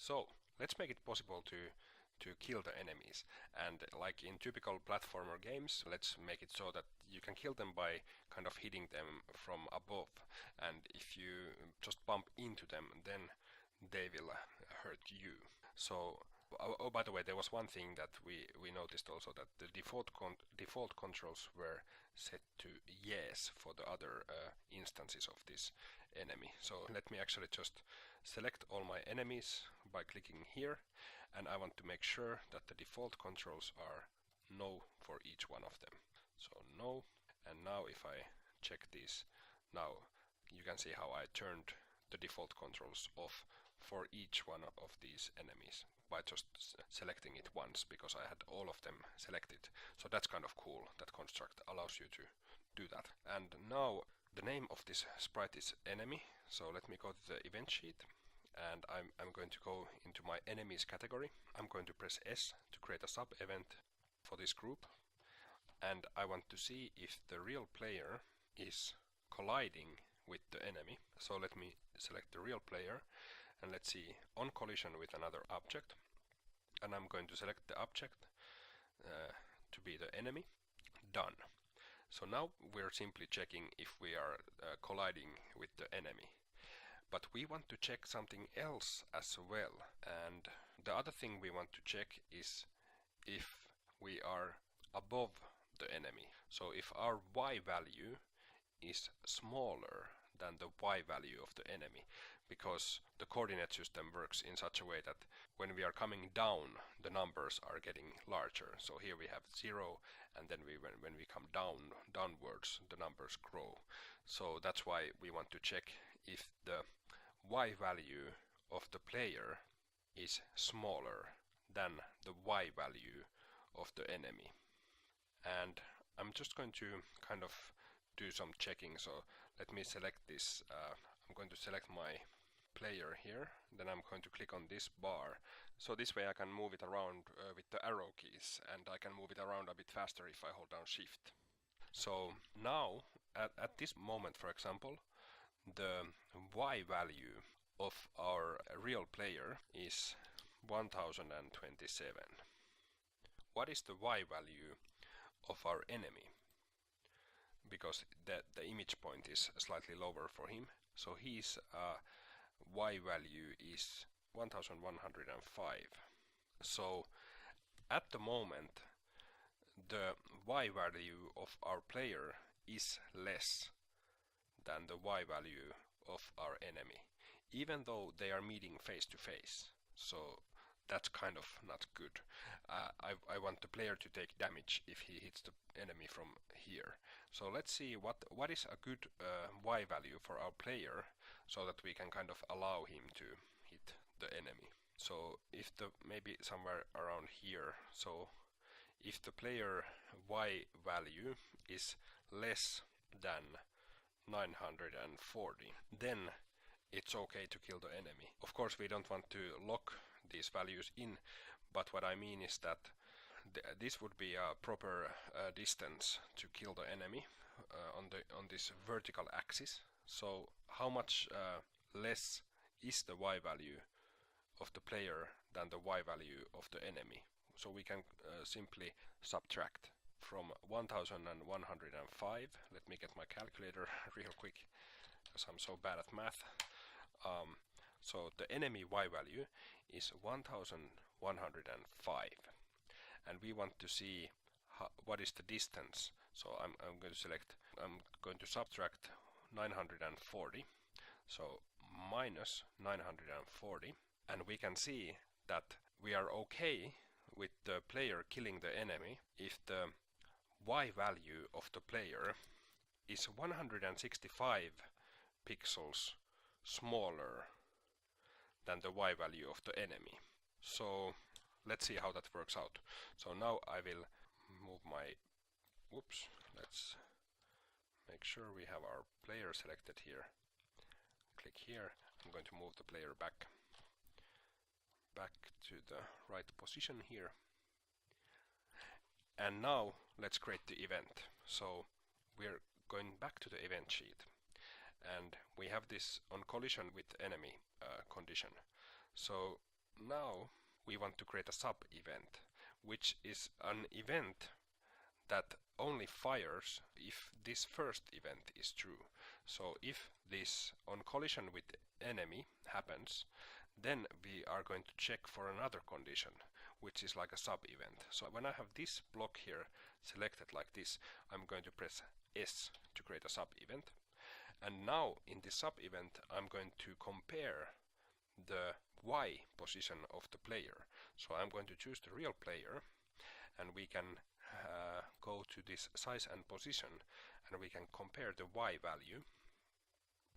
So let's make it possible to kill the enemies, and like in typical platformer games, let's make it so that you can kill them by kind of hitting them from above, and if you just bump into them, then they will hurt you. So oh, by the way, there was one thing that we noticed also, that the default controls were set to yes for the other instances of this enemy. So let me actually just select all my enemies by clicking here, and I want to make sure that the default controls are no for each one of them. So no, and now if I check this, now you can see how I turned the default controls off for each one of these enemies by just selecting it once, because I had all of them selected. So that's kind of cool. That construct allows you to do that. And now the name of this sprite is enemy. So let me go to the event sheet, and I'm going to go into my enemies category. I'm going to press S to create a sub event for this group, and I want to see if the real player is colliding with the enemy. So let me select the real player, and let's see, on collision with another object, and I'm going to select the object to be the enemy. Done. So now we're simply checking if we are colliding with the enemy. But we want to check something else as well, and the other thing we want to check is if we are above the enemy. So if our Y value is smaller than the Y value of the enemy, because the coordinate system works in such a way that when we are coming down, the numbers are getting larger. So here we have 0, and then when we come downwards, the numbers grow. So that's why we want to check if the Y value of the player is smaller than the Y value of the enemy. And I'm just going to kind of do some checking. So let me select this. I'm going to select my player here, then I'm going to click on this bar. So this way I can move it around with the arrow keys, and I can move it around a bit faster if I hold down shift. So now at this moment, for example, the Y value of our real player is 1027. What is the Y value of our enemy? Because the image point is slightly lower for him, so his Y value is 1105. So at the moment the Y value of our player is less than the Y value of our enemy, even though they are meeting face to face. So that's kind of not good. I want the player to take damage if he hits the enemy from here. So let's see what is a good Y value for our player, so that we can kind of allow him to hit the enemy. So if maybe somewhere around here, so if the player Y value is less than 940, then it's okay to kill the enemy. Of course, we don't want to lock these values in, but what I mean is that this would be a proper distance to kill the enemy on this vertical axis. So how much less is the Y value of the player than the Y value of the enemy? So we can simply subtract from 1105. Let me get my calculator real quick, because I'm so bad at math. So the enemy Y value is 1105, and we want to see what is the distance. So I'm going to subtract 940, so minus 940, and we can see that we are okay with the player killing the enemy if the Y value of the player is 165 pixels smaller than the Y value of the enemy. So let's see how that works out. So now I will move my, let's make sure we have our player selected here. Click here. I'm going to move the player back to the right position here. And now let's create the event. So we're going back to the event sheet, and we have this on collision with enemy condition. So now we want to create a sub-event, which is an event that only fires if this first event is true. So if this on collision with enemy happens, then we are going to check for another condition, which is like a sub-event. So when I have this block here selected like this, I'm going to press S to create a sub-event. And now in this sub-event, I'm going to compare the Y position of the player. So I'm going to choose the real player, and we can go to this size and position, and we can compare the Y value,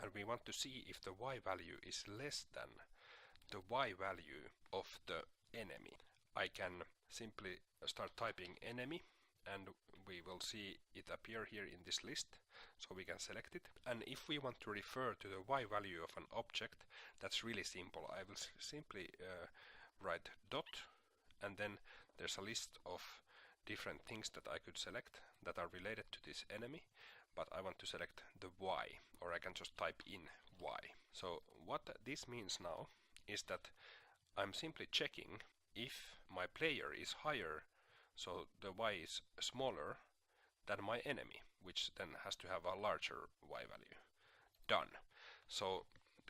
and we want to see if the Y value is less than the Y value of the enemy. I can simply start typing enemy, and we will see it appear here in this list, so we can select it. And if we want to refer to the Y value of an object, that's really simple. I will simply write dot, and then there's a list of different things that I could select that are related to this enemy, but I want to select the Y, or I can just type in Y. So what this means now is that I'm simply checking if my player is higher, so the Y is smaller than my enemy, which then has to have a larger Y value. Done. So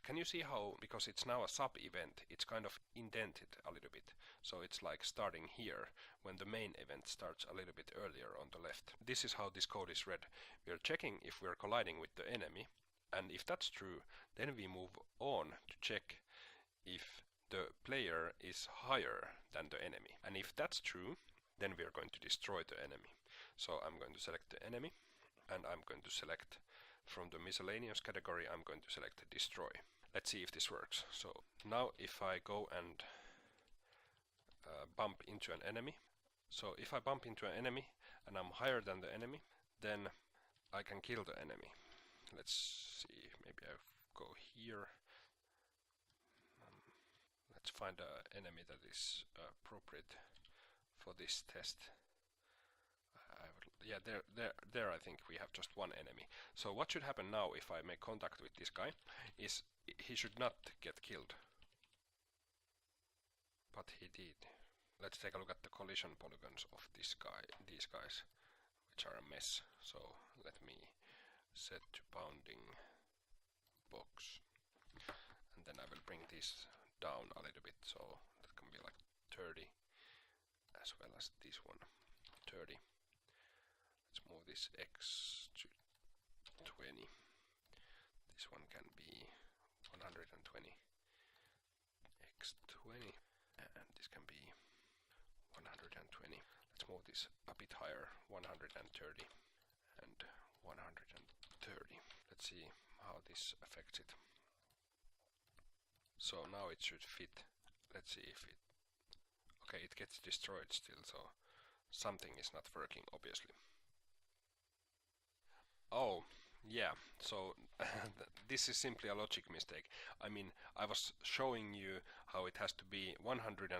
can you see how, because it's now a sub-event, it's kind of indented a little bit. So it's like starting here when the main event starts a little bit earlier on the left. This is how this code is read. We are checking if we are colliding with the enemy, and if that's true, then we move on to check if the player is higher than the enemy. And if that's true, then we are going to destroy the enemy. So I'm going to select the enemy, and I'm going to select from the miscellaneous category, I'm going to select destroy. Let's see if this works. So now if I go and bump into an enemy, so if I bump into an enemy and I'm higher than the enemy, then I can kill the enemy. Let's see, maybe I go here. Let's find an enemy that is appropriate for this test. Yeah, there I think we have just one enemy. So what should happen now if I make contact with this guy is he should not get killed. But he did. Let's take a look at the collision polygons of these guys, which are a mess. So let me set to bounding box. And then I will bring this down a little bit, so that can be like 30, as well as this one, 30. Let's move this X to 20. This one can be 120. X20. And this can be 120. Let's move this a bit higher, 130 and 130. Let's see how this affects it. So now it should fit. Let's see if it... Okay, it gets destroyed still, so something is not working, obviously. Oh, yeah, so this is simply a logic mistake. I mean, I was showing you how it has to be 165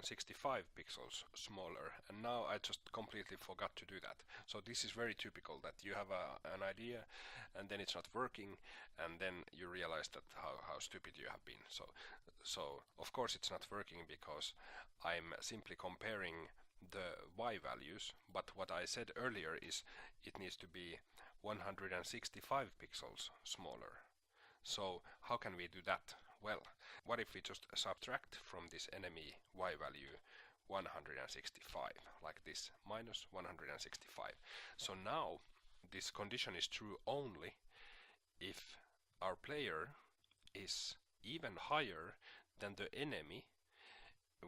pixels smaller, and now I just completely forgot to do that. So this is very typical, that you have an idea and then it's not working, and then you realize that how stupid you have been. So of course it's not working because I'm simply comparing the Y values, but what I said earlier is it needs to be 165 pixels smaller. So how can we do that? Well, what if we just subtract from this enemy Y value 165, like this, minus 165. So now this condition is true only if our player is even higher than the enemy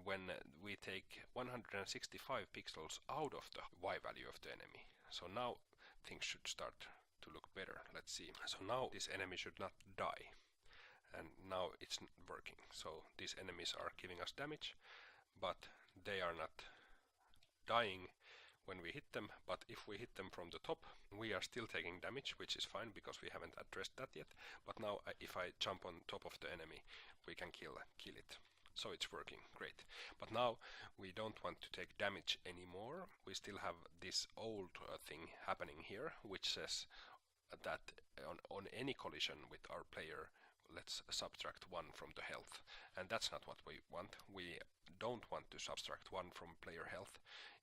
when we take 165 pixels out of the Y value of the enemy. So now things should start to look better. Let's see. So now this enemy should not die, and now it's working. So these enemies are giving us damage, but they are not dying when we hit them. But if we hit them from the top, we are still taking damage, which is fine because we haven't addressed that yet. But now if I jump on top of the enemy, we can kill it. So it's working great. But now we don't want to take damage anymore. We still have this old thing happening here, which says that on any collision with our player, let's subtract 1 from the health. And that's not what we want. We don't want to subtract 1 from player health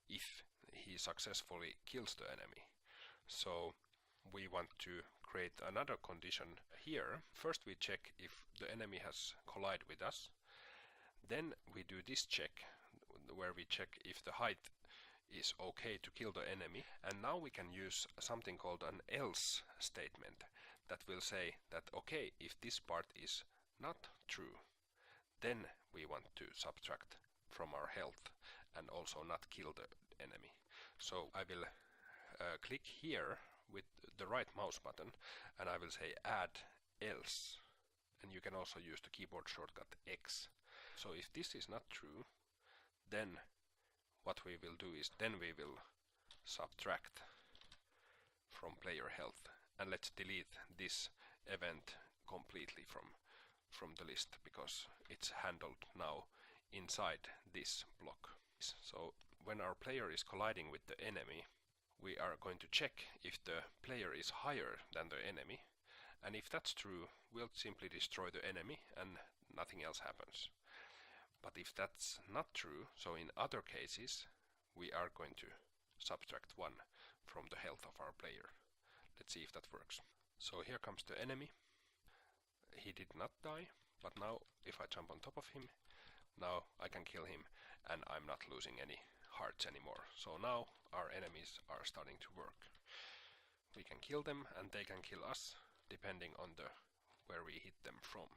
if he successfully kills the enemy. So we want to create another condition here. First we check if the enemy has collided with us. Then we do this check where we check if the height is okay to kill the enemy. And now we can use something called an else statement that will say that okay, if this part is not true, then we want to subtract from our health and also not kill the enemy. So I will click here with the right mouse button and I will say add else, and you can also use the keyboard shortcut X. So if this is not true, then what we will do is then we will subtract from player health, and let's delete this event completely from the list because it's handled now inside this block. So when our player is colliding with the enemy, we are going to check if the player is higher than the enemy, and if that's true, we'll simply destroy the enemy and nothing else happens. But if that's not true, so in other cases, we are going to subtract 1 from the health of our player. Let's see if that works. So here comes the enemy. He did not die, but now if I jump on top of him, now I can kill him and I'm not losing any hearts anymore. So now our enemies are starting to work. We can kill them and they can kill us depending on where we hit them from.